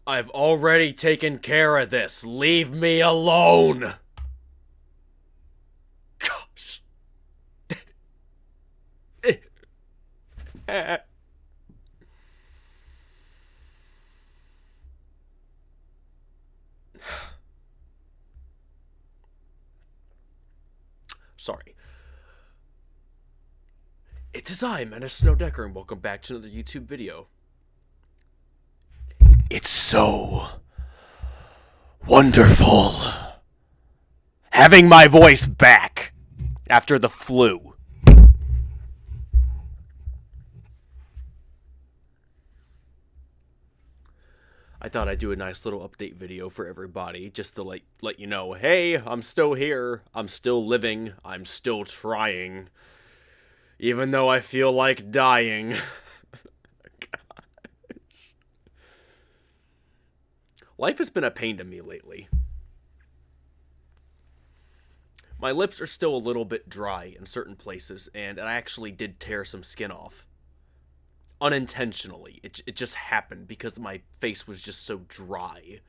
I've already taken care of this. Leave me alone. Gosh. Sorry. It is I, Menace Snowdecker, and welcome back to another YouTube video. It's so wonderful having my voice back after the flu. I thought I'd do a nice little update video for everybody, just to let you know, hey, I'm still here, I'm still living, I'm still trying, even though I feel like dying. Life has been a pain to me lately. My lips are still a little bit dry in certain places, and I actually did tear some skin off. Unintentionally. It just happened because my face was just so dry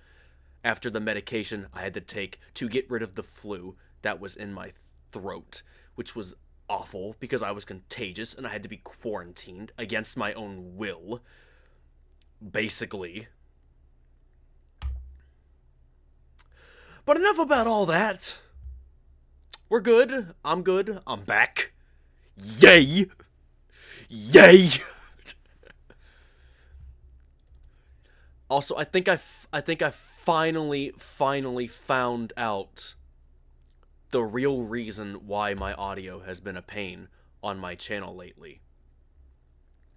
after the medication I had to take to get rid of the flu that was in my throat, which was awful because I was contagious and I had to be quarantined against my own will, basically. But enough about all that. We're good. I'm good. I'm back. Yay! Yay! Also, I think I finally found out the real reason why my audio has been a pain on my channel lately.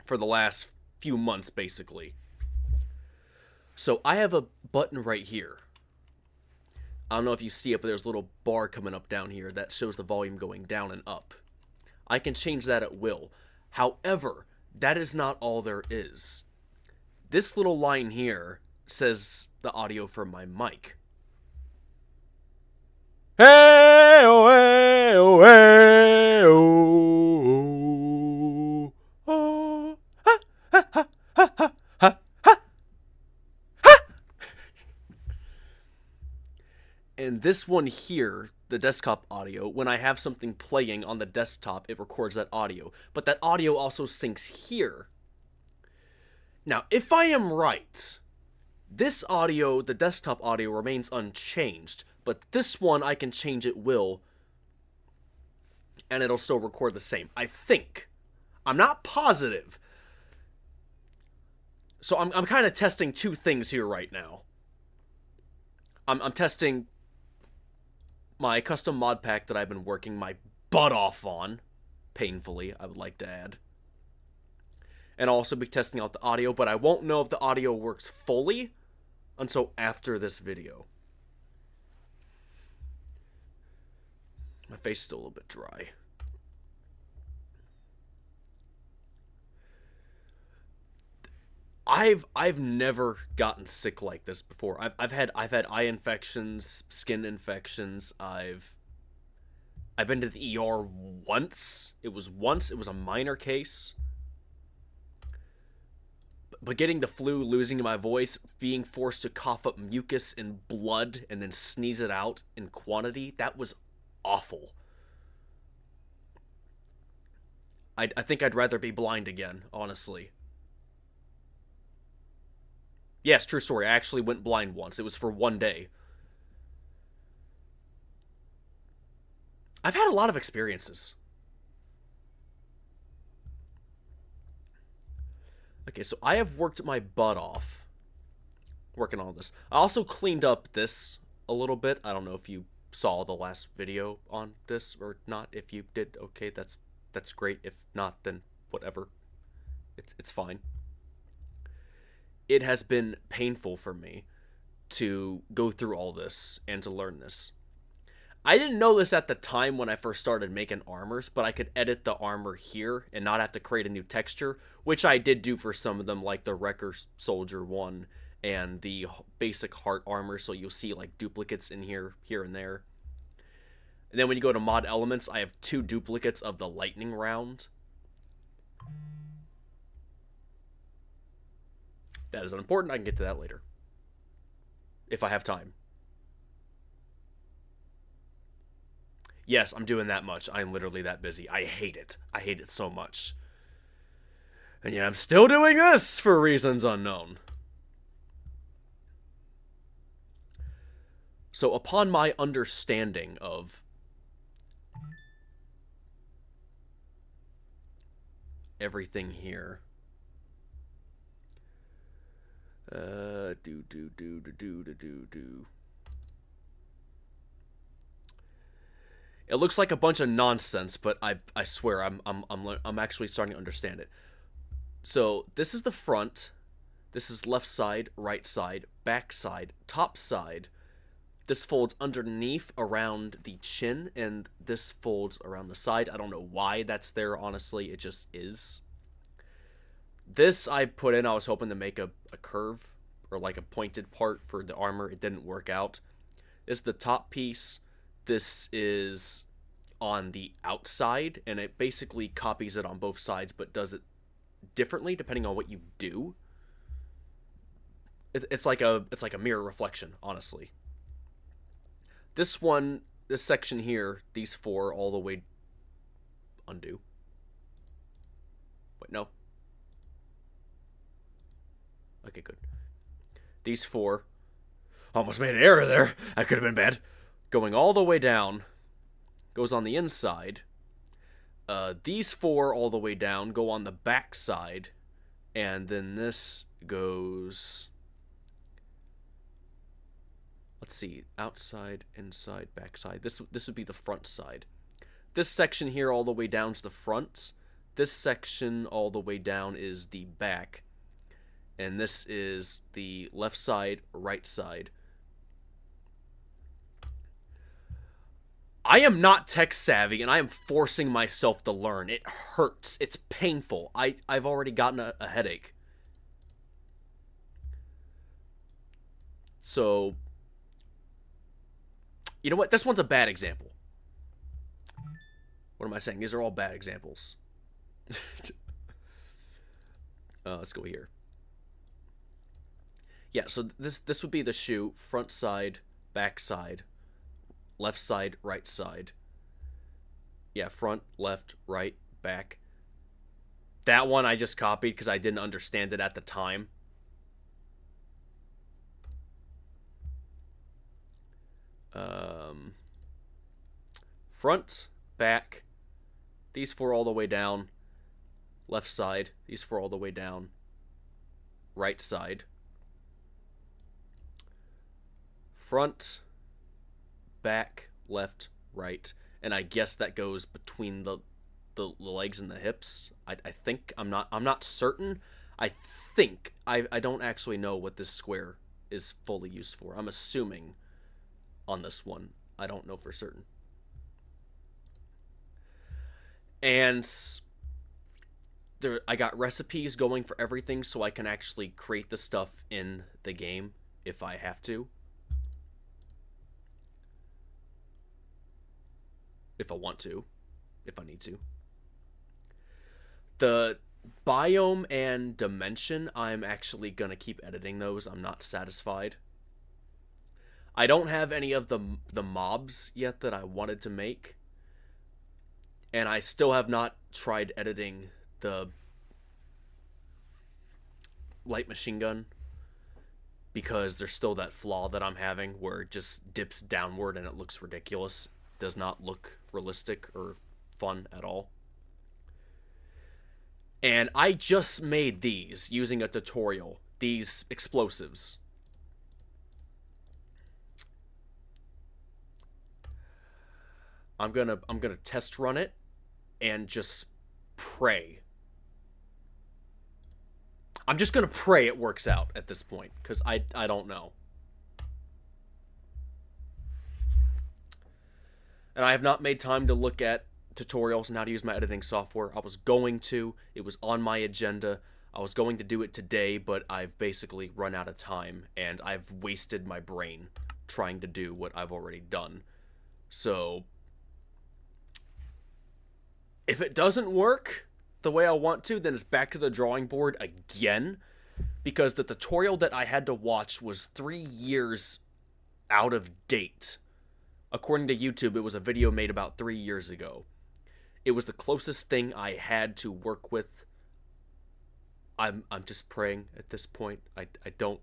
For the last few months, basically. So, I have a button right here. I don't know if you see it, but there's a little bar coming up down here that shows the volume going down and up. I can change that at will. However, that is not all there is. This little line here says the audio from my mic. Hey, oh, hey, oh, hey, oh, oh, ha, ha, ha, ha, ha, ha, ha, ha. And this one here, the desktop audio, when I have something playing on the desktop, it records that audio. But that audio also syncs here. Now, if I am right, this audio, the desktop audio, remains unchanged, but this one I can change at will, and it'll still record the same. I think. I'm not positive. So I'm kind of testing two things here right now. I'm testing my custom mod pack that I've been working my butt off on, painfully, I would like to add. And I'll also be testing out the audio, but I won't know if the audio works fully until after this video. My face is still a little bit dry. I've never gotten sick like this before. I've had eye infections, skin infections. I've been to the ER once. It was a minor case. But getting the flu, losing my voice, being forced to cough up mucus and blood and then sneeze it out in quantity, that was awful. I think I'd rather be blind again, honestly. Yes, true story. I actually went blind once. It was for one day. I've had a lot of experiences. Okay, so I have worked my butt off working on this. I also cleaned up this a little bit. I don't know if you saw the last video on this or not. If you did, okay, that's great. If not, then whatever. It's fine. It has been painful for me to go through all this and to learn this. I didn't know this at the time when I first started making armors, but I could edit the armor here and not have to create a new texture, which I did do for some of them, like the Wrecker Soldier one and the basic heart armor, so you'll see like duplicates in here and there. And then when you go to mod elements, I have 2 duplicates of the lightning round. That is unimportant. I can get to that later, if I have time. Yes, I'm doing that much. I'm literally that busy. I hate it. I hate it so much. And yet I'm still doing this for reasons unknown. So upon my understanding of everything here, it looks like a bunch of nonsense, but I swear I'm actually starting to understand it. So this is the front. This is left side, right side, back side, top side. This folds underneath around the chin, and this folds around the side. I don't know why that's there, honestly. It just is. This I put in, I was hoping to make a curve, or like a pointed part for the armor. It didn't work out. This is the top piece. This is on the outside, and it basically copies it on both sides, but does it differently depending on what you do. It's like a mirror reflection, honestly. This section here, these 4 all the way undo. Wait, no. Okay, good. These 4, almost made an error there. That could have been bad. Going all the way down, goes on the inside. These 4 all the way down go on the back side, and then this goes, let's see, outside, inside, back side. This would be the front side. This section here all the way down to the front. This section all the way down is the back, and this is the left side, right side. I am not tech savvy, and I am forcing myself to learn. It hurts. It's painful. I've already gotten a headache. So, you know what? This one's a bad example. What am I saying? These are all bad examples. Let's go here. Yeah, so this would be the shoe. Front side, back side. Left side, right side. Yeah, front, left, right, back. That one I just copied because I didn't understand it at the time. Front, back. These 4 all the way down. Left side. These 4 all the way down. Right side. Front, back, left, right, and I guess that goes between the legs and the hips. I think I'm not certain. I think I don't actually know what this square is fully used for. I'm assuming on this one. I don't know for certain. And I got recipes going for everything, so I can actually create the stuff in the game if I have to. If I want to. If I need to. The biome and dimension, I'm actually going to keep editing those. I'm not satisfied. I don't have any of the mobs yet that I wanted to make. And I still have not tried editing the light machine gun, because there's still that flaw that I'm having where it just dips downward and it looks ridiculous. Does not look realistic or fun at all. And I just made these using a tutorial, these explosives. I'm gonna test run it and just pray. I'm just gonna pray it works out at this point, because I don't know. And I have not made time to look at tutorials on how to use my editing software. I was going to. It was on my agenda. I was going to do it today, but I've basically run out of time, and I've wasted my brain trying to do what I've already done. So, if it doesn't work the way I want to, then it's back to the drawing board again, because the tutorial that I had to watch was 3 years out of date. According to YouTube, it was a video made about 3 years ago. It was the closest thing I had to work with. I'm just praying at this point. I don't...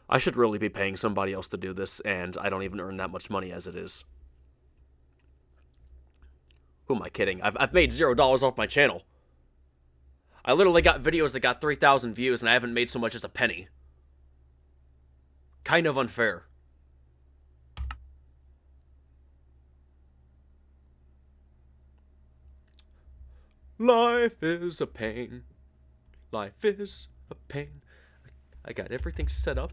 I should really be paying somebody else to do this, and I don't even earn that much money as it is. Who am I kidding? I've made $0 off my channel. I literally got videos that got 3,000 views, and I haven't made so much as a penny. Kind of unfair. Life is a pain. Life is a pain. I got everything set up.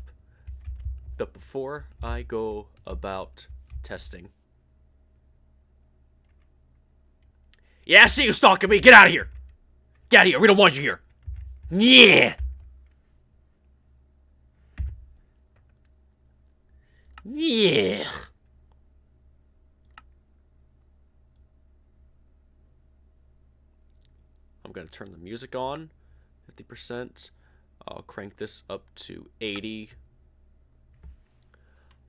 But before I go about testing... Yeah, I see you stalking me! Get out of here! Get out of here! We don't want you here! Yeah! Yeah! I'm gonna turn the music on. 50%. I'll crank this up to 80.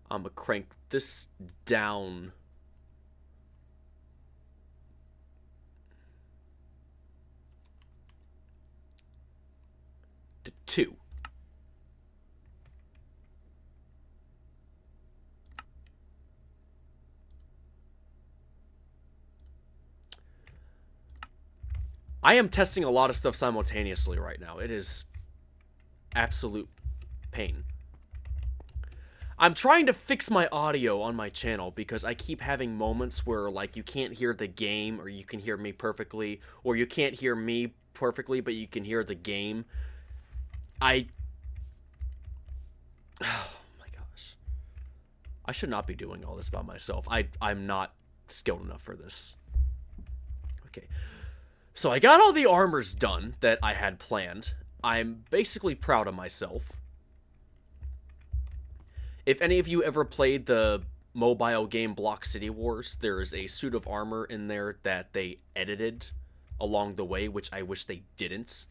I'm gonna crank this down to 2. I am testing a lot of stuff simultaneously right now. It is absolute pain. I'm trying to fix my audio on my channel because I keep having moments where, like, you can't hear the game, or you can hear me perfectly, or you can't hear me perfectly, but you can hear the game. Oh my gosh. I should not be doing all this by myself. I'm not skilled enough for this. Okay. So I got all the armors done that I had planned. I'm basically proud of myself. If any of you ever played the mobile game Block City Wars, there is a suit of armor in there that they edited along the way, which I wish they didn't.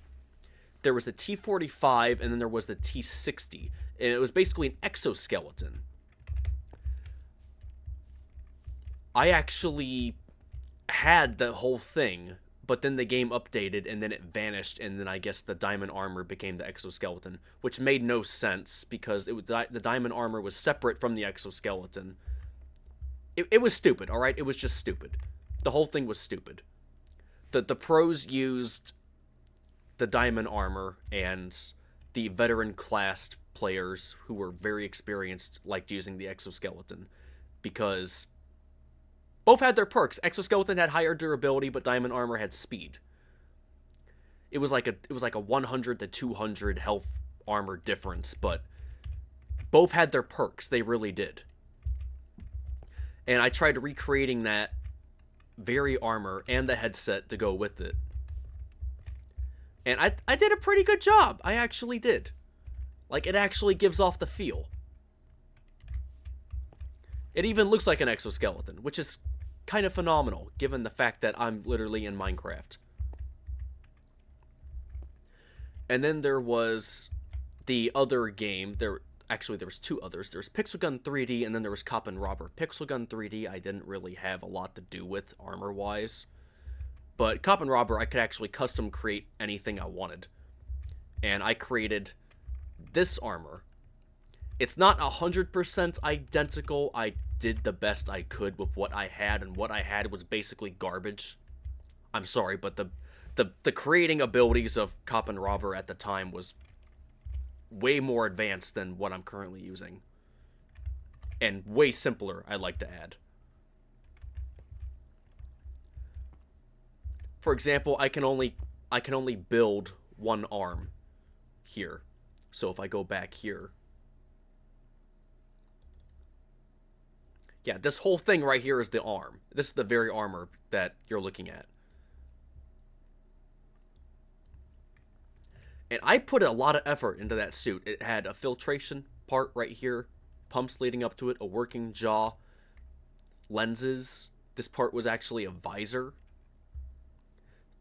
There was the T-45, and then there was the T-60, and it was basically an exoskeleton. I actually had the whole thing, but then the game updated, and then it vanished, and then I guess the diamond armor became the exoskeleton, which made no sense, because the diamond armor was separate from the exoskeleton. It was stupid, alright? It was just stupid. The whole thing was stupid. The pros used the diamond armor, and the veteran-classed players who were very experienced liked using the exoskeleton, because... both had their perks. Exoskeleton had higher durability, but diamond armor had speed. It was like a 100 to 200 health armor difference, but both had their perks. They really did. And I tried recreating that very armor and the headset to go with it. And I did a pretty good job. I actually did. Like, it actually gives off the feel. It even looks like an exoskeleton, which is kind of phenomenal, given the fact that I'm literally in Minecraft. And then there was the other game. There was 2 others. There was Pixel Gun 3D, and then there was Cop and Robber. Pixel Gun 3D I didn't really have a lot to do with armor-wise. But Cop and Robber, I could actually custom create anything I wanted. And I created this armor. It's not 100% identical. I did the best I could with what I had, and what I had was basically garbage. I'm sorry, but the creating abilities of Cop and Robber at the time was way more advanced than what I'm currently using. And way simpler, I'd like to add. For example, I can only build one arm here. So if I go back here, Yeah, this whole thing right here is the arm. This is the very armor that you're looking at. And I put a lot of effort into that suit. It had a filtration part right here, pumps leading up to it, a working jaw, lenses. This part was actually a visor.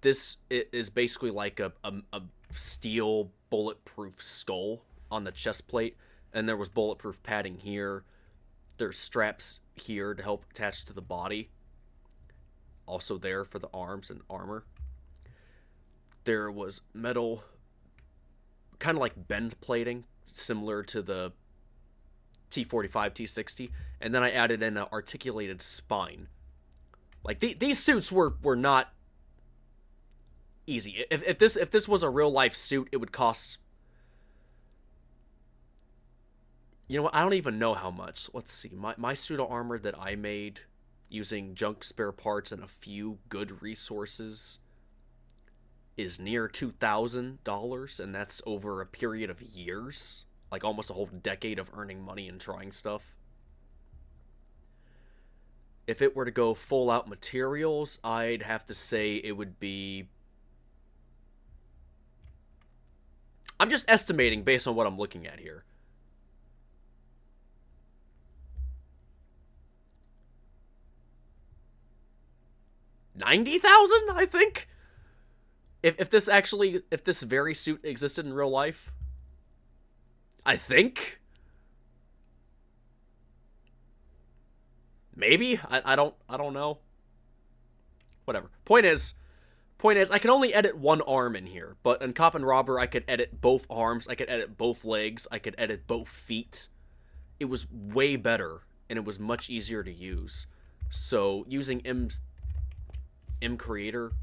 This is basically like a steel bulletproof skull on the chest plate, and there was bulletproof padding here. There's straps here to help attach to the body. Also there for the arms and armor. There was metal, kind of like bend plating, similar to the T-45, T-60, and then I added in an articulated spine. Like, these suits were not easy. If this was a real-life suit, it would cost... You know what? I don't even know how much. Let's see. My suit of armor that I made using junk spare parts and a few good resources is near $2,000, and that's over a period of years. Like, almost a whole decade of earning money and trying stuff. If it were to go full-out materials, I'd have to say it would be... I'm just estimating based on what I'm looking at here. $90,000, I think? If this very suit existed in real life, I think. Maybe? I don't know. Whatever. Point is, I can only edit one arm in here, but in Cop and Robber, I could edit both arms, I could edit both legs, I could edit both feet. It was way better, and it was much easier to use. So, using M Creator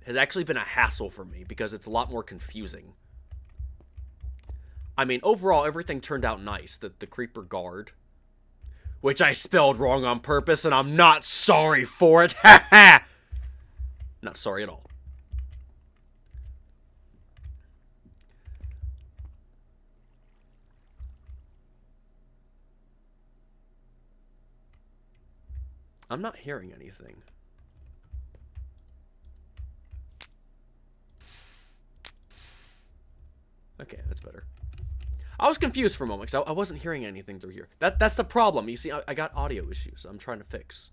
has actually been a hassle for me, because it's a lot more confusing. I mean, overall, everything turned out nice. The Creeper Guard, which I spelled wrong on purpose, and I'm not sorry for it. Ha ha! Not sorry at all. I'm not hearing anything. Okay, that's better. I was confused for a moment, because I wasn't hearing anything through here. That's the problem. You see, I got audio issues I'm trying to fix.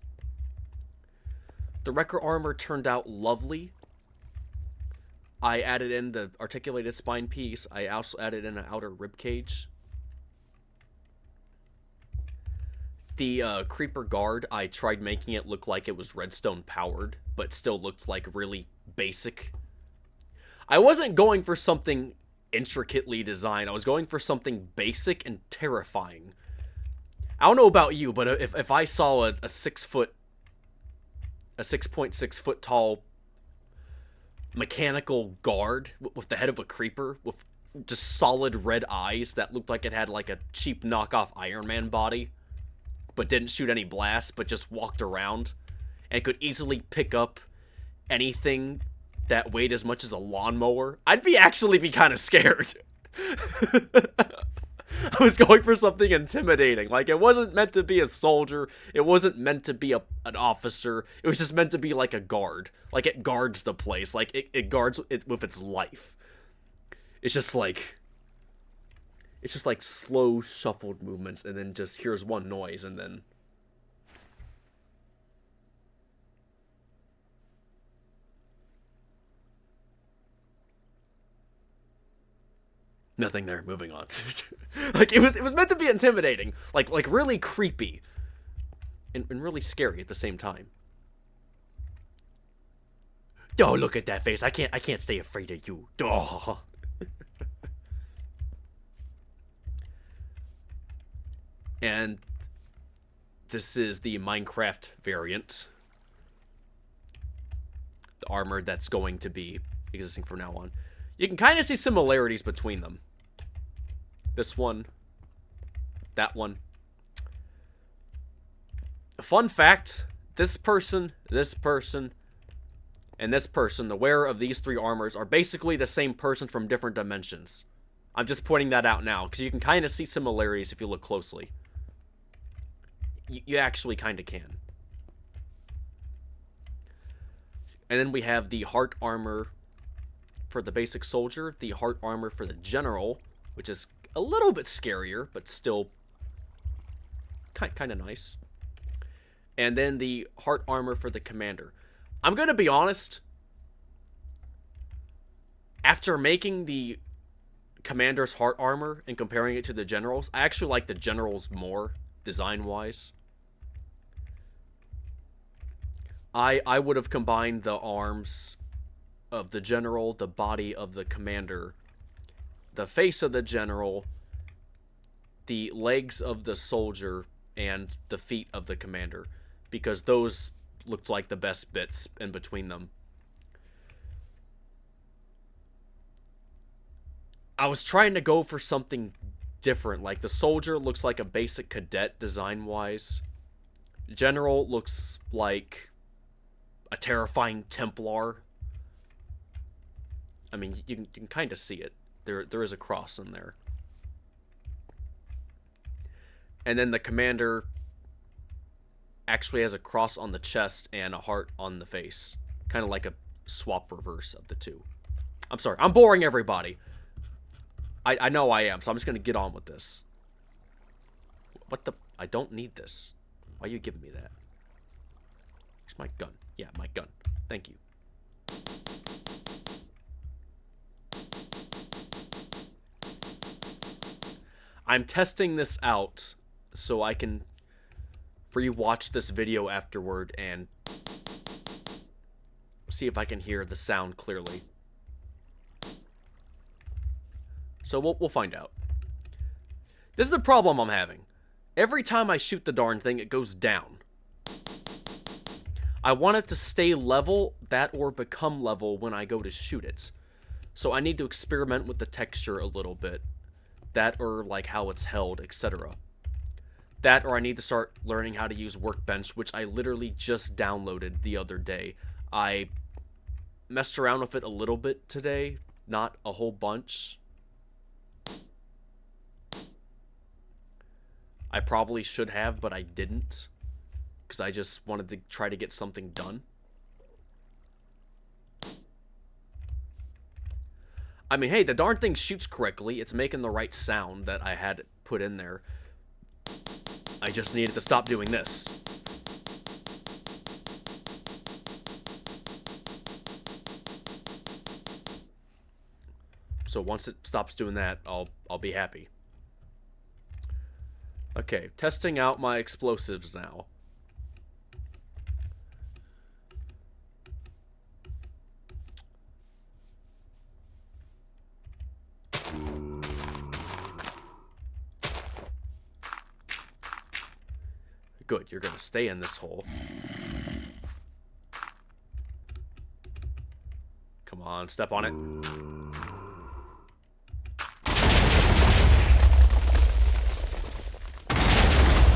The Wrecker armor turned out lovely. I added in the articulated spine piece. I also added in an outer rib cage. The Creeper Guard, I tried making it look like it was redstone powered, but still looked like really basic. I wasn't going for something intricately designed. I was going for something basic and terrifying. I don't know about you, but if I saw a 6.6 foot tall mechanical guard with the head of a creeper with just solid red eyes that looked like it had like a cheap knockoff Iron Man body, but didn't shoot any blasts, but just walked around and could easily pick up anything that weighed as much as a lawnmower, I'd actually be kind of scared. I was going for something intimidating. Like, it wasn't meant to be a soldier. It wasn't meant to be an officer. It was just meant to be like a guard. Like, it guards the place. Like, it guards it with its life. It's just like slow shuffled movements, and then just here's one noise, and then... Nothing there. Moving on. Like, it was meant to be intimidating, like really creepy, and really scary at the same time. Oh, look at that face! I can't stay afraid of you. Oh. And this is the Minecraft variant, the armor that's going to be existing from now on. You can kind of see similarities between them. This one, that one. Fun fact, this person, and this person, the wearer of these three armors are basically the same person from different dimensions. I'm just pointing that out now, because you can kind of see similarities if you look closely. you actually kind of can. And then we have the heart armor for the basic soldier, the heart armor for the general, which is a little bit scarier, but still kind of nice. And then the heart armor for the commander. I'm going to be honest, after making the commander's heart armor and comparing it to the general's, I actually like the general's more, design-wise. I would have combined the arms of the general, the body of the commander, the face of the general, the legs of the soldier, and the feet of the commander, because those looked like the best bits in between them. I was trying to go for something different, like the soldier looks like a basic cadet design-wise. General looks like a terrifying Templar. I mean, you can kind of see it. There is a cross in there. And then the commander actually has a cross on the chest and a heart on the face. Kind of like a swap reverse of the two. I'm sorry, I'm boring everybody. I know I am, so I'm just going to get on with this. What the? I don't need this. Why are you giving me that? Where's my gun? Yeah, my gun. Thank you. I'm testing this out so I can rewatch this video afterward and see if I can hear the sound clearly. So we'll find out. This is the problem I'm having. Every time I shoot the darn thing, it goes down. I want it to stay level, that or become level when I go to shoot it. So I need to experiment with the texture a little bit. That or like how it's held, etc. That or I need to start learning how to use Workbench, which I literally just downloaded the other day. I messed around with it a little bit today, not a whole bunch. I probably should have, but I didn't. Because I just wanted to try to get something done. I mean, hey, the darn thing shoots correctly. It's making the right sound that I had put in there. I just needed to stop doing this. So once it stops doing that, I'll be happy. Okay, testing out my explosives now. Good, you're gonna stay in this hole. Come on, step on it.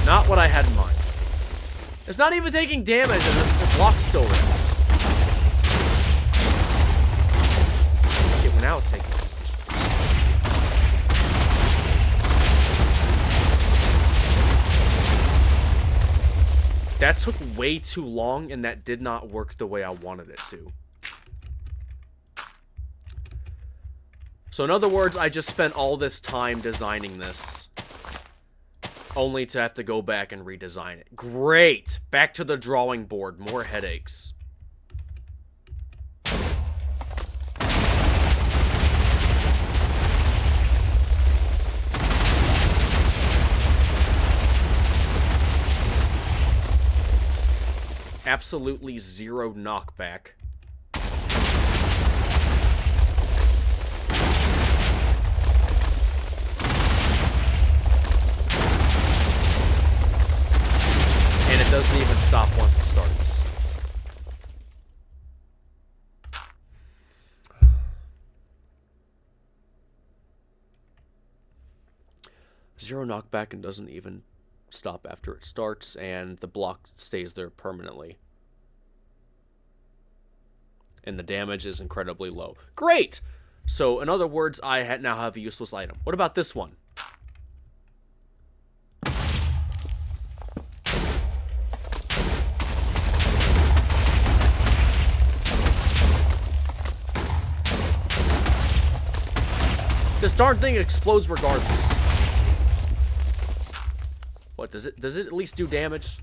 Not what I had in mind. It's not even taking damage, and the block's still there. Okay, well now it's taking damage. That took way too long, and that did not work the way I wanted it to. So in other words, I just spent all this time designing this, only to have to go back and redesign it. Great! Back to the drawing board. More headaches. Absolutely zero knockback. And it doesn't even stop once it starts. Zero knockback and doesn't even stop after it starts, and the block stays there permanently. And the damage is incredibly low. Great! So, in other words, I now have a useless item. What about this one? This darn thing explodes regardless. What, does it at least do damage?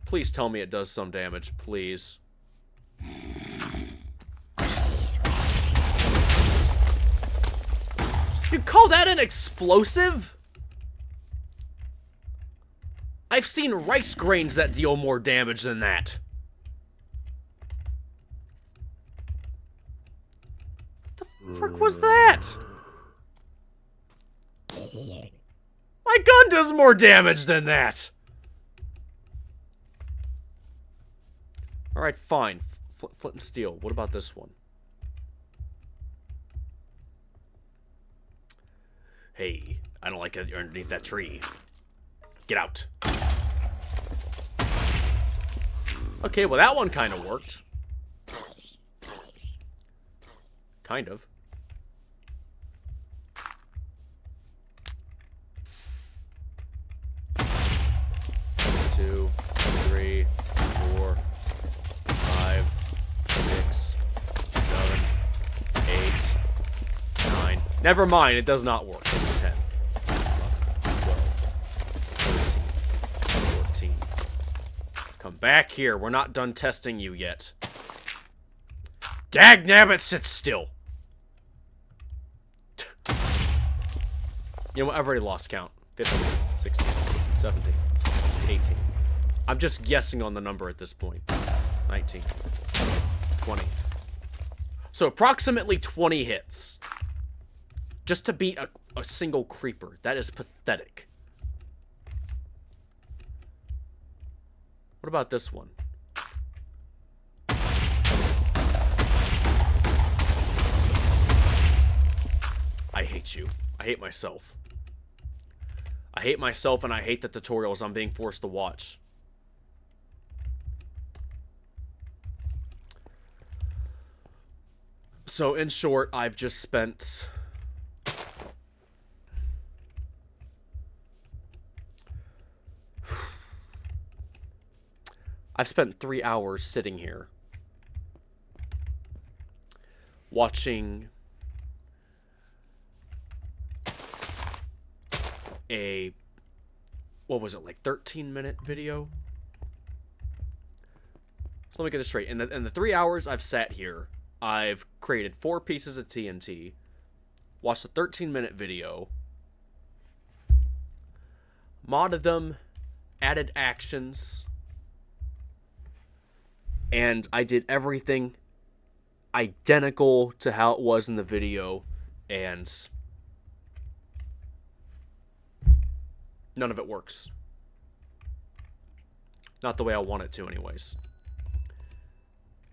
Please tell me it does some damage, please. You call that an explosive? I've seen rice grains that deal more damage than that. What the frick was that? My gun does more damage than that. Alright, fine. Flint and steel. What about this one? Hey, I don't like it underneath that tree. Get out. Okay, well that one kind of worked. Kind of. Two, three, 4, 5, 6, 7, 8, 9. Never mind, it does not work. 10, 11, 12, 13, 14. Come back here. We're not done testing you yet. Dagnabbit, sit still. You know what? I've already lost count. 15, 16, 17, 18. I'm just guessing on the number at this point. 19, 20. So approximately 20 hits. Just to beat a single creeper. That is pathetic. What about this one? I hate you. I hate myself. I hate myself and I hate the tutorials I'm being forced to watch. So, in short, I've just spent... I've spent 3 hours sitting here watching a, what was it, like 13-minute video? So let me get this straight. In the 3 hours I've sat here, I've created 4 pieces of TNT, watched a 13-minute video, modded them, added actions, and I did everything identical to how it was in the video, and none of it works. Not the way I want it to, anyways.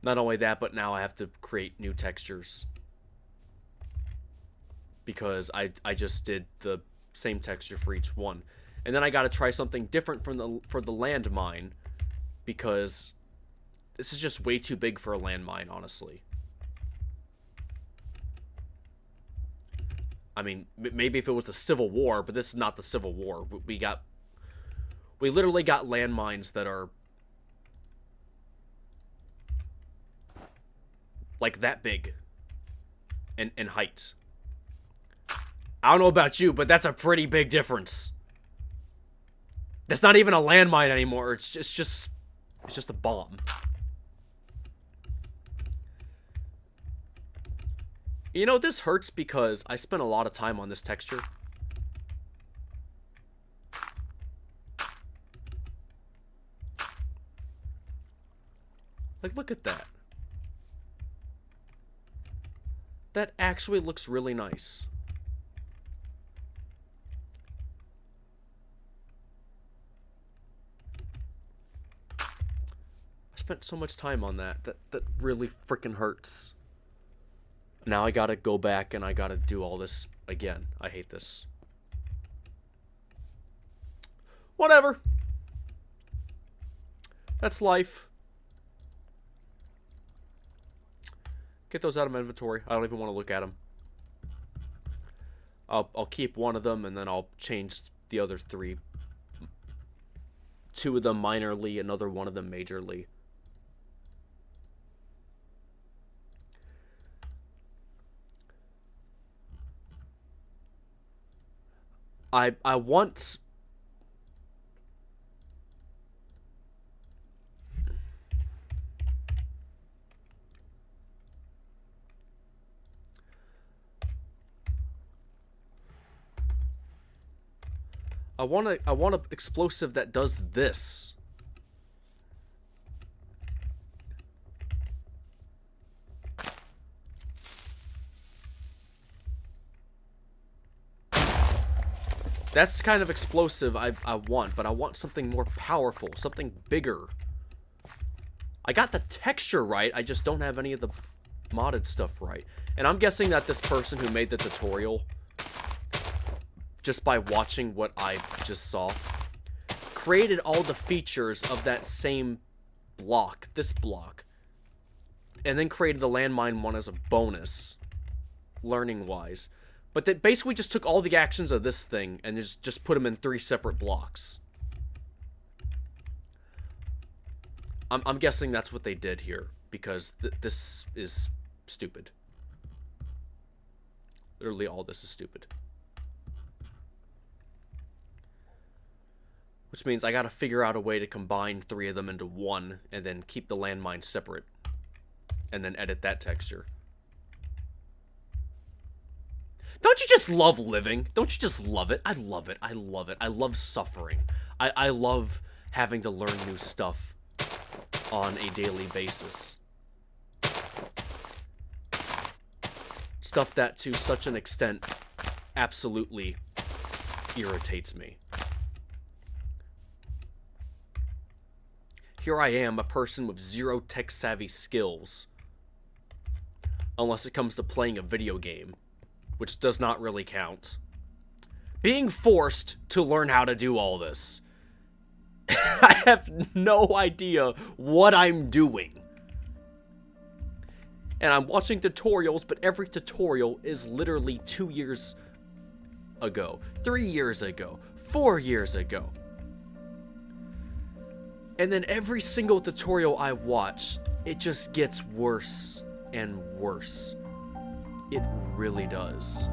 Not only that, but now I have to create new textures. Because I just did the same texture for each one. And then I gotta try something different for the landmine. Because this is just way too big for a landmine, honestly. I mean, maybe if it was the Civil War, but this is not the Civil War. We literally got landmines that are like that big in height. I don't know about you, but that's a pretty big difference. That's not even a landmine anymore. It's just a bomb. You know, this hurts because I spent a lot of time on this texture. Like, look at that. That actually looks really nice. I spent so much time on that. That really freaking hurts. Now I gotta go back and I gotta do all this again. I hate this. Whatever. That's life. Get those out of my inventory. I don't even want to look at them. I'll keep one of them and then I'll change the other 3. 2 of them minorly, another one of them majorly. I want... I want an explosive that does this. That's the kind of explosive I want, but I want something more powerful, something bigger. I got the texture right, I just don't have any of the modded stuff right. And I'm guessing that this person who made the tutorial, just by watching what I just saw, created all the features of that same block, this block, and then created the landmine one as a bonus, learning-wise. But they basically just took all the actions of this thing and just put them in 3 separate blocks. I'm guessing that's what they did here, because this is stupid. Literally all this is stupid. Which means I gotta figure out a way to combine 3 of them into one, and then keep the landmine separate. And then edit that texture. Don't you just love living? Don't you just love it? I love it. I love it. I love suffering. I love having to learn new stuff on a daily basis. Stuff that, to such an extent, absolutely irritates me. Here I am, a person with 0 tech-savvy skills. Unless it comes to playing a video game, which does not really count. Being forced to learn how to do all this. I have no idea what I'm doing. And I'm watching tutorials, but every tutorial is literally 2 years ago, 3 years ago, 4 years ago. And then every single tutorial I watch, it just gets worse and worse. It really does.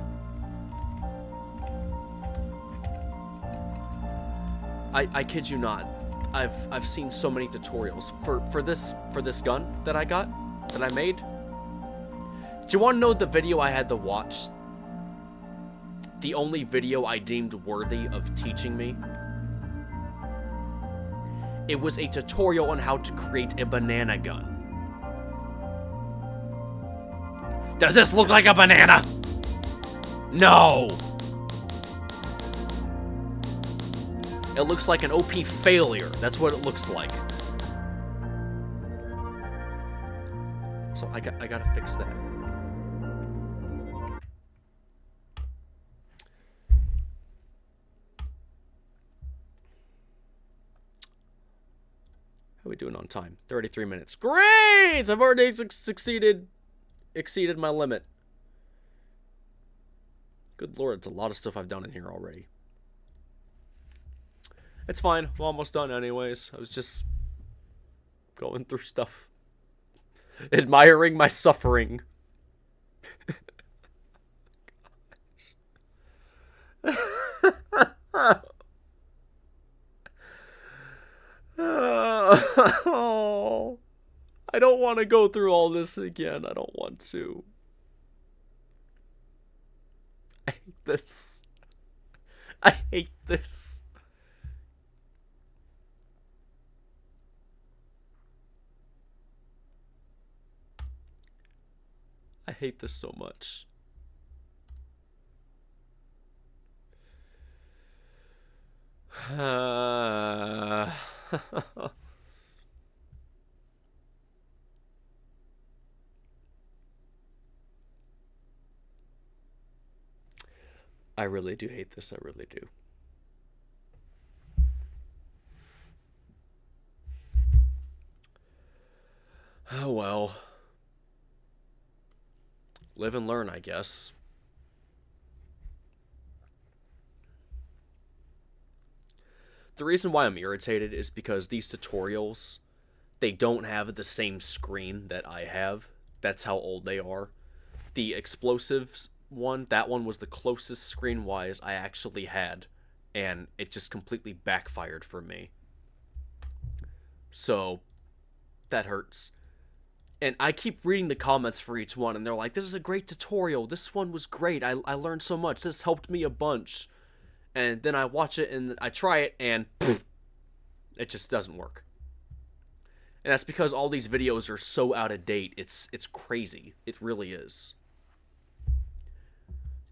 I kid you not. I've seen so many tutorials for this gun that I made. Do you want to know the video I had to watch? The only video I deemed worthy of teaching me? It was a tutorial on how to create a banana gun. Does this look like a banana? No! It looks like an OP failure. That's what it looks like. So I gotta fix that. How are we doing on time? 33 minutes. Great! I've already exceeded my limit. Good lord, it's a lot of stuff I've done in here already. It's fine. I'm almost done anyways. I was just going through stuff. Admiring my suffering. Oh, I don't want to go through all this again. I don't want to. I hate this. I hate this. I hate this so much. I really do hate this. I really do. Oh well. Live and learn, I guess. The reason why I'm irritated is because these tutorials, they don't have the same screen that I have. That's how old they are. The explosives one, that one was the closest screen-wise I actually had and it just completely backfired for me. So that hurts. And I keep reading the comments for each one, and they're like, this is a great tutorial, this one was great, I learned so much, this helped me a bunch. And then I watch it and I try it, and pfft, it just doesn't work. And that's because all these videos are so out of date. It's crazy. It really is.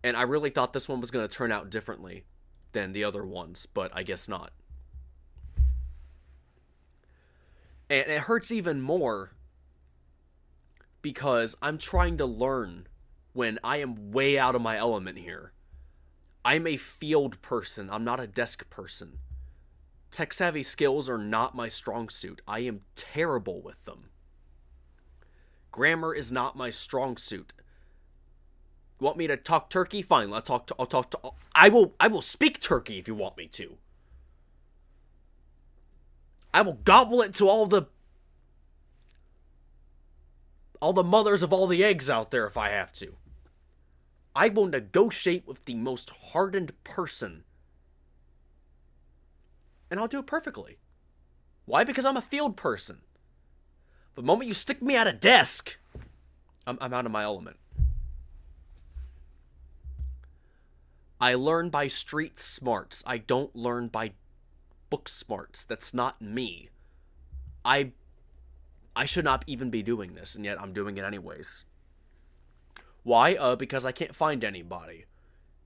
And I really thought this one was going to turn out differently than the other ones, but I guess not. And it hurts even more because I'm trying to learn when I am way out of my element here. I'm a field person. I'm not a desk person. Tech-savvy skills are not my strong suit. I am terrible with them. Grammar is not my strong suit. You want me to talk turkey? Fine, I will speak turkey if you want me to. I will gobble it to all the mothers of all the eggs out there if I have to. I will negotiate with the most hardened person, and I'll do it perfectly. Why? Because I'm a field person. The moment you stick me at a desk, I'm out of my element. I learn by street smarts. I don't learn by book smarts. That's not me. I should not even be doing this, and yet I'm doing it anyways. Why? Because I can't find anybody,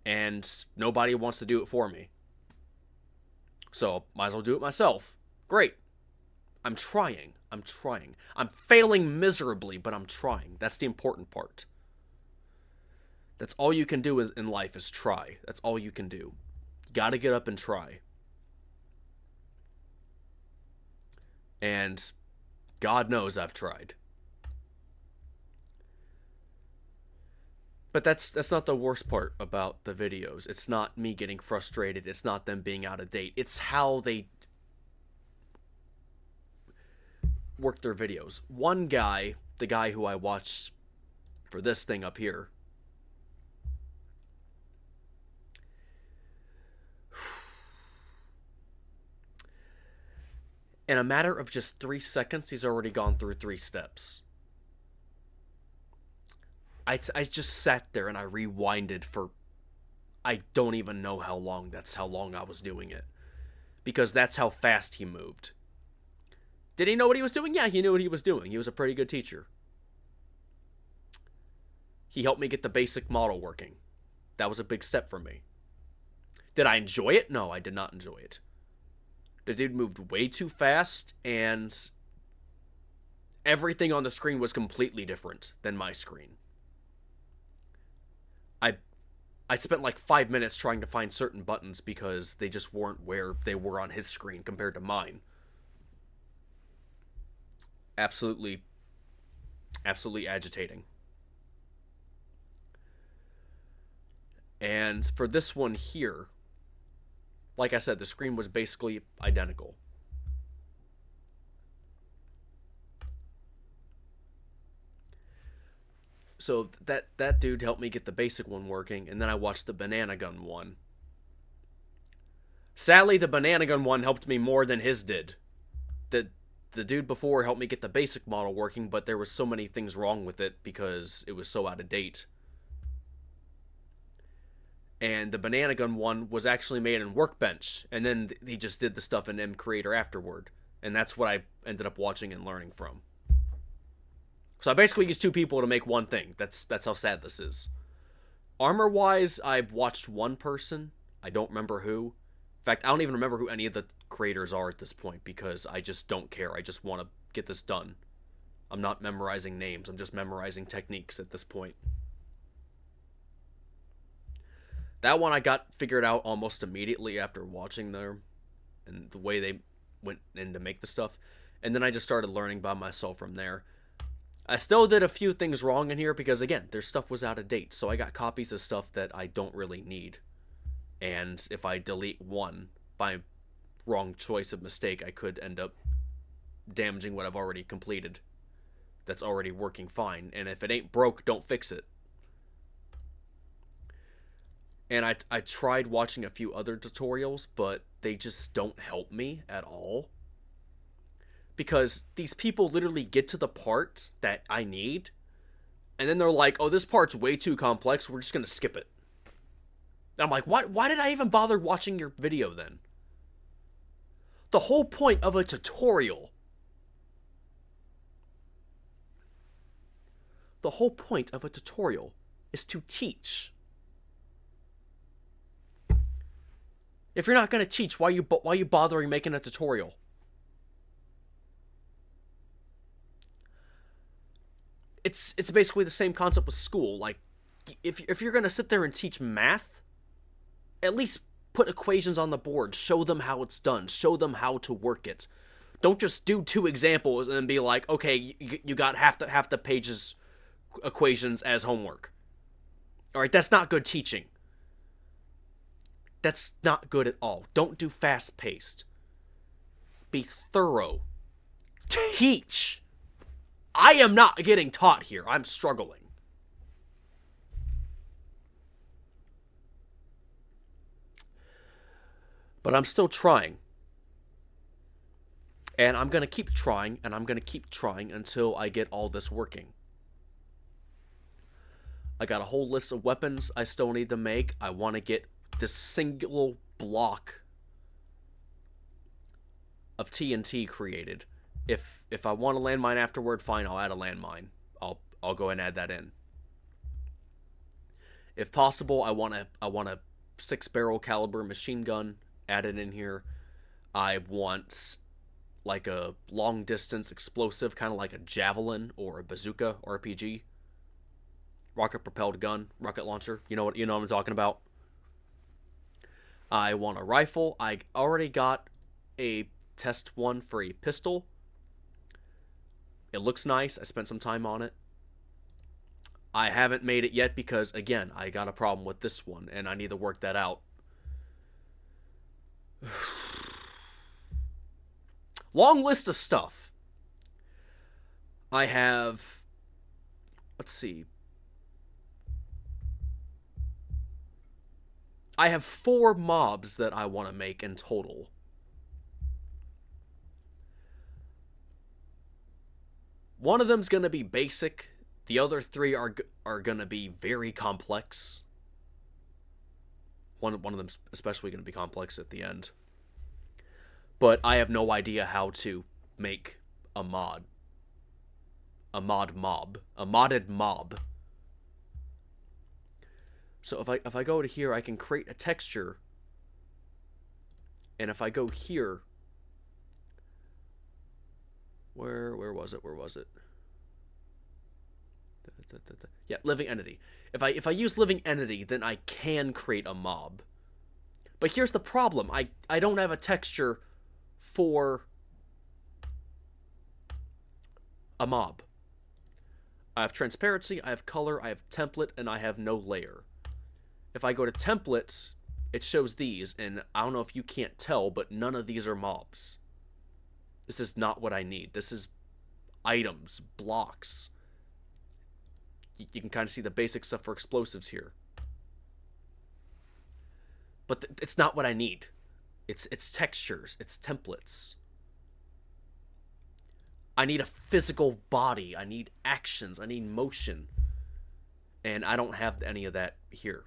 and nobody wants to do it for me. So, might as well do it myself. Great. I'm trying. I'm failing miserably, but I'm trying. That's the important part. That's all you can do in life is try. That's all you can do. You gotta get up and try. And God knows I've tried. But that's not the worst part about the videos. It's not me getting frustrated. It's not them being out of date. It's how they work their videos. One guy, the guy who I watched for this thing up here, in a matter of just 3 seconds, he's already gone through 3 steps. I just sat there and I rewinded for, I don't even know how long. That's how long I was doing it. Because that's how fast he moved. Did he know what he was doing? Yeah, he knew what he was doing. He was a pretty good teacher. He helped me get the basic model working. That was a big step for me. Did I enjoy it? No, I did not enjoy it. The dude moved way too fast, and everything on the screen was completely different than my screen. I spent like 5 minutes trying to find certain buttons because they just weren't where they were on his screen compared to mine. Absolutely agitating. And for this one here, like I said, the screen was basically identical. So that dude helped me get the basic one working, and then I watched the banana gun one. Sadly, the banana gun one helped me more than his did. The dude before helped me get the basic model working, but there was so many things wrong with it because it was so out of date. And the banana gun one was actually made in Workbench, and then he just did the stuff in M Creator afterward, and that's what I ended up watching and learning from. So I basically used 2 people to make one thing. That's how sad this is. Armor-wise, I've watched one person. I don't remember who. In fact, I don't even remember who any of the creators are at this point because I just don't care. I just want to get this done. I'm not memorizing names. I'm just memorizing techniques at this point. That one I got figured out almost immediately after watching them and the way they went in to make the stuff. And then I just started learning by myself from there. I still did a few things wrong in here because, again, their stuff was out of date. So I got copies of stuff that I don't really need. And if I delete one by wrong choice of mistake, I could end up damaging what I've already completed. That's already working fine. And if it ain't broke, don't fix it. And I tried watching a few other tutorials, but they just don't help me at all. Because these people literally get to the part that I need, and then they're like, oh, this part's way too complex, we're just gonna skip it. And I'm like, why did I even bother watching your video then? The whole point of a tutorial, is to teach. If you're not gonna teach, why are you bothering making a tutorial? It's basically the same concept with school. Like, if you're gonna sit there and teach math, at least put equations on the board. Show them how it's done. Show them how to work it. Don't just do 2 examples and be like, okay, you got half the page's equations as homework. All right, that's not good teaching. That's not good at all. Don't do fast-paced. Be thorough. Teach. I am not getting taught here. I'm struggling. But I'm still trying. And I'm going to keep trying, and I'm going to keep trying until I get all this working. I got a whole list of weapons I still need to make. I want to get this single block of TNT created. If I want a landmine afterward, fine, I'll add a landmine. I'll go ahead and add that in. If possible, I want a 6-barrel caliber machine gun added in here. I want like a long distance explosive, kind of like a javelin or a bazooka RPG. Rocket propelled gun, rocket launcher. You know what I'm talking about. I want a rifle. I already got a test one for a pistol. It looks nice. I spent some time on it. I haven't made it yet because, again, I got a problem with this one, and I need to work that out. Long list of stuff. I have... Let's see. I have 4 mobs that I want to make in total. One of them's going to be basic. The other 3 are going to be very complex. One of them's especially going to be complex at the end. But I have no idea how to make a mod. A modded mob. So if I go to here, I can create a texture. And if I go here, where was it? Yeah, living entity. If I use living entity, then I can create a mob. But here's the problem. I don't have a texture for a mob. I have transparency, I have color, I have template, and I have no layer. If I go to templates, it shows these, and I don't know if you can't tell, but none of these are mobs. This is not what I need. This is items, blocks. You can kind of see the basic stuff for explosives here. But it's not what I need. It's textures, it's templates. I need a physical body. I need actions. I need motion. And I don't have any of that here.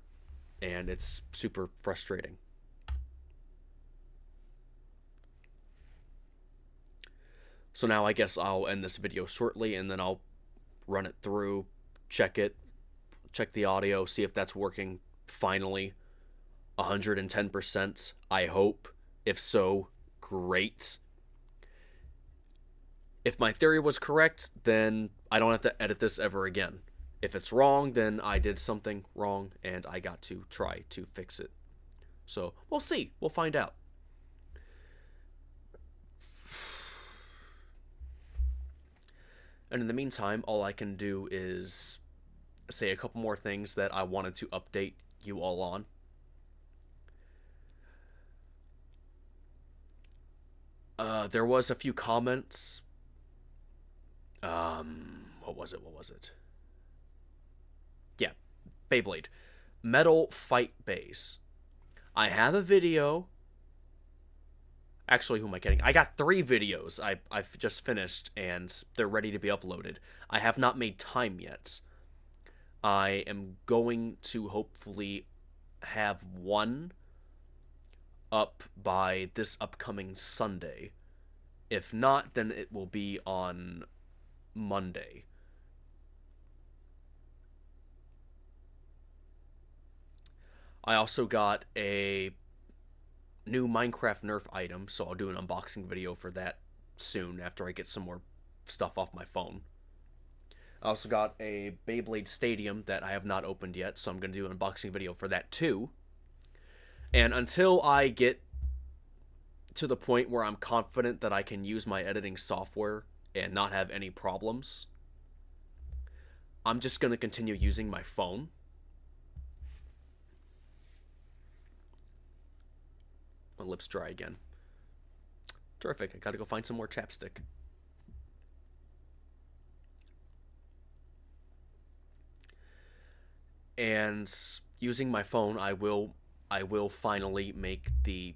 And it's super frustrating. So now I guess I'll end this video shortly, and then I'll run it through, check the audio, see if that's working finally. 110%, I hope. If so, great. If my theory was correct, then I don't have to edit this ever again. If it's wrong, then I did something wrong, and I got to try to fix it. So, we'll see. We'll find out. And in the meantime, all I can do is say a couple more things that I wanted to update you all on. There was a few comments. What was it? Yeah, Beyblade. Metal Fight Beys. I have a video. Actually, who am I kidding? I got 3 videos I've just finished, and they're ready to be uploaded. I have not made time yet. I am going to hopefully have one up by this upcoming Sunday. If not, then it will be on Monday. I also got a new Minecraft Nerf item, so I'll do an unboxing video for that soon after I get some more stuff off my phone. I also got a Beyblade Stadium that I have not opened yet, so I'm going to do an unboxing video for that too. And until I get to the point where I'm confident that I can use my editing software and not have any problems, I'm just going to continue using my phone. My lips dry again. Terrific. I gotta go find some more chapstick. And using my phone, I will finally make the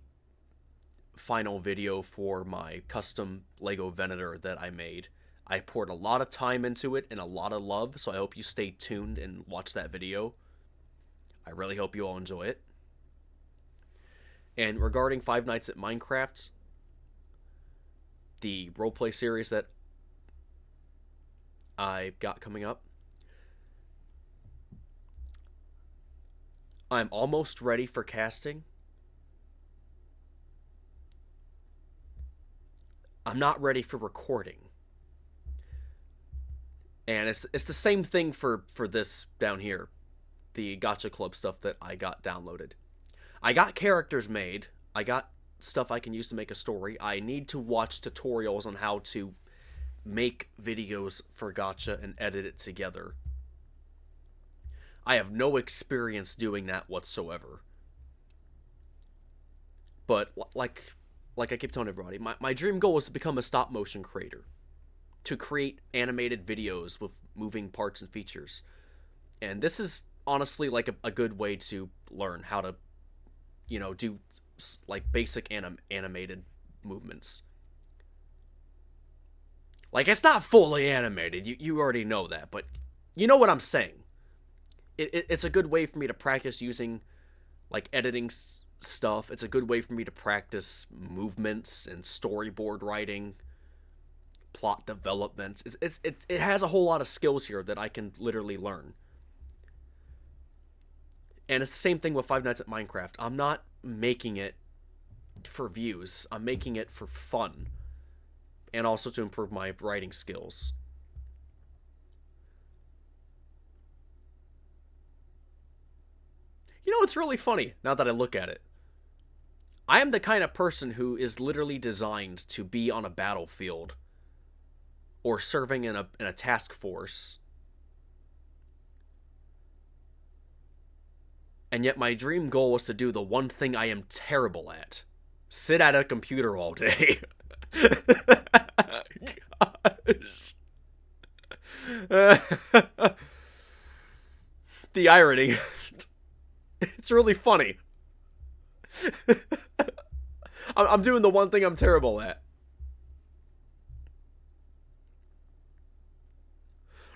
final video for my custom Lego Venator that I made. I poured a lot of time into it and a lot of love, so I hope you stay tuned and watch that video. I really hope you all enjoy it. And regarding Five Nights at Minecraft, the roleplay series that I got coming up, I'm almost ready for casting. I'm not ready for recording. And it's the same thing for this down here, the Gacha Club stuff that I got downloaded. I got characters made. I got stuff I can use to make a story. I need to watch tutorials on how to make videos for Gacha and edit it together. I have no experience doing that whatsoever. But like I keep telling everybody, my dream goal is to become a stop motion creator. To create animated videos with moving parts and features. And this is honestly like a good way to learn how to, you know, do like basic animated movements. Like, it's not fully animated, you already know that, but you know what I'm saying. It's a good way for me to practice using like editing stuff. It's a good way for me to practice movements and storyboard writing, plot development. It has a whole lot of skills here that I can literally learn. And it's the same thing with Five Nights at Minecraft. I'm not making it for views. I'm making it for fun. And also to improve my writing skills. You know, it's really funny, now that I look at it. I am the kind of person who is literally designed to be on a battlefield. Or serving in a task force. And yet my dream goal was to do the one thing I am terrible at. Sit at a computer all day. Gosh. The irony. It's really funny. I'm doing the one thing I'm terrible at.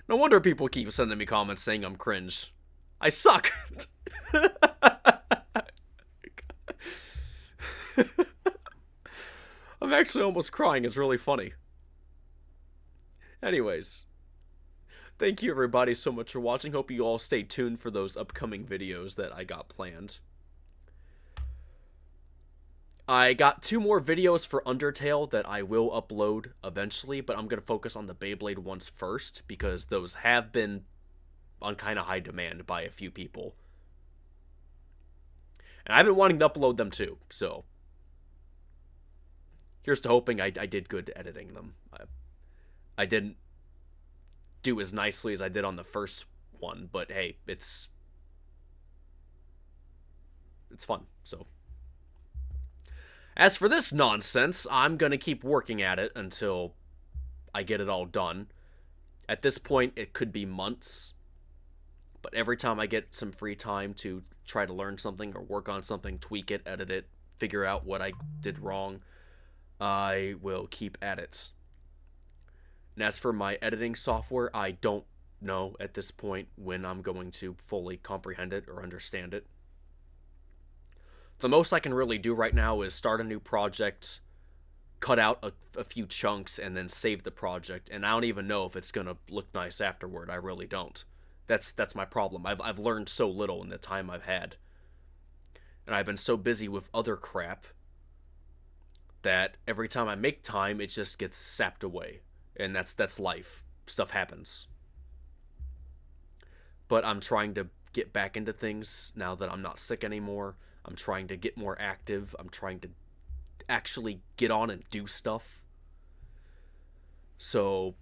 No wonder people keep sending me comments saying I'm cringe. I suck. I'm actually almost crying. It's really funny. Anyways. Thank you everybody so much for watching. Hope you all stay tuned for those upcoming videos that I got planned. I got 2 more videos for Undertale that I will upload eventually, but I'm going to focus on the Beyblade ones first, because those have been on kind of high demand by a few people. And I've been wanting to upload them too, so here's to hoping I did good editing them. I didn't do as nicely as I did on the first one, but hey, it's fun, so. As for this nonsense, I'm gonna keep working at it until I get it all done. At this point, it could be months But every time I get some free time to try to learn something or work on something, tweak it, edit it, figure out what I did wrong, I will keep at it. And as for my editing software, I don't know at this point when I'm going to fully comprehend it or understand it. The most I can really do right now is start a new project, cut out a few chunks, and then save the project. And I don't even know if it's going to look nice afterward. I really don't. That's my problem. I've learned so little in the time I've had. And I've been so busy with other crap that every time I make time, it just gets sapped away. And that's life. Stuff happens. But I'm trying to get back into things now that I'm not sick anymore. I'm trying to get more active. I'm trying to actually get on and do stuff. So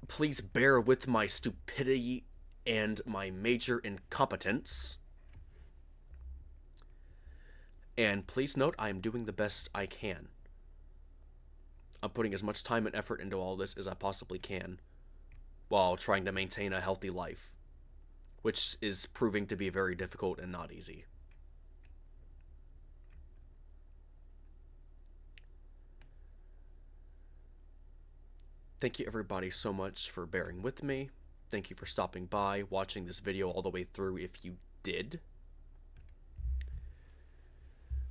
please bear with my stupidity and my major incompetence. And please note, I am doing the best I can. I'm putting as much time and effort into all this as I possibly can while trying to maintain a healthy life, which is proving to be very difficult and not easy. Thank you everybody so much for bearing with me. Thank you for stopping by, watching this video all the way through if you did.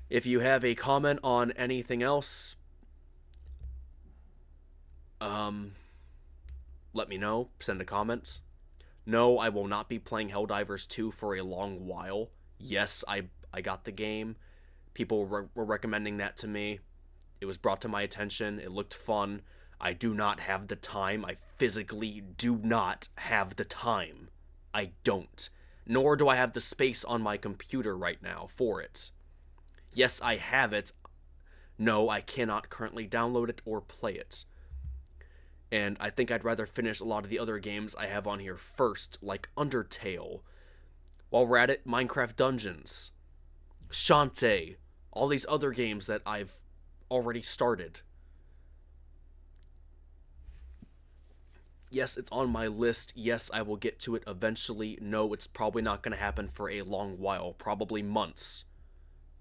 If you have a comment on anything else, let me know. Send a comment. No, I will not be playing Helldivers 2 for a long while. Yes, I got the game. People were recommending that to me. It was brought to my attention. It looked fun. I do not have the time. I physically do not have the time. I don't. Nor do I have the space on my computer right now for it. Yes, I have it. No, I cannot currently download it or play it. And I think I'd rather finish a lot of the other games I have on here first, like Undertale. While we're at it, Minecraft Dungeons, Shantae, all these other games that I've already started. Yes, it's on my list. Yes, I will get to it eventually. No, it's probably not going to happen for a long while, probably months.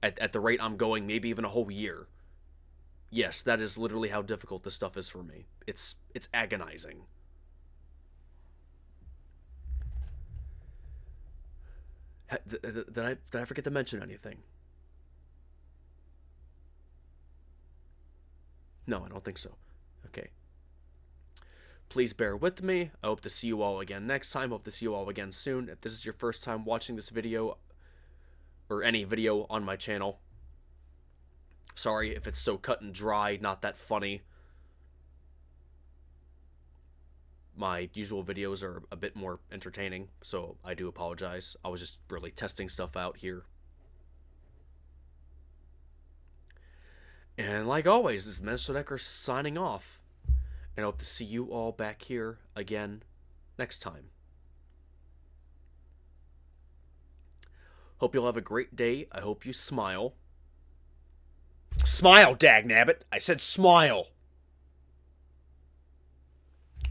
At the rate I'm going, maybe even a whole year. Yes, that is literally how difficult this stuff is for me. It's agonizing. Did I forget to mention anything? No, I don't think so. Okay. Please bear with me. I hope to see you all again next time. I hope to see you all again soon. If this is your first time watching this video, or any video on my channel, sorry if it's so cut and dry, not that funny. My usual videos are a bit more entertaining, so I do apologize. I was just really testing stuff out here. And like always, this is Mr. Decker signing off. And I hope to see you all back here again next time. Hope you'll have a great day. I hope you smile. Smile, dagnabbit! I said smile!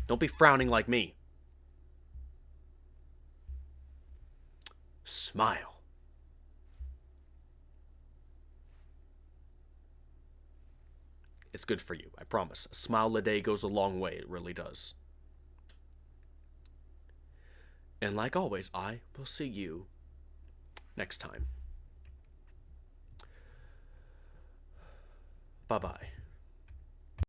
Don't be frowning like me. Smile. It's good for you, I promise. A smile a day goes a long way, it really does. And like always, I will see you next time. Bye-bye.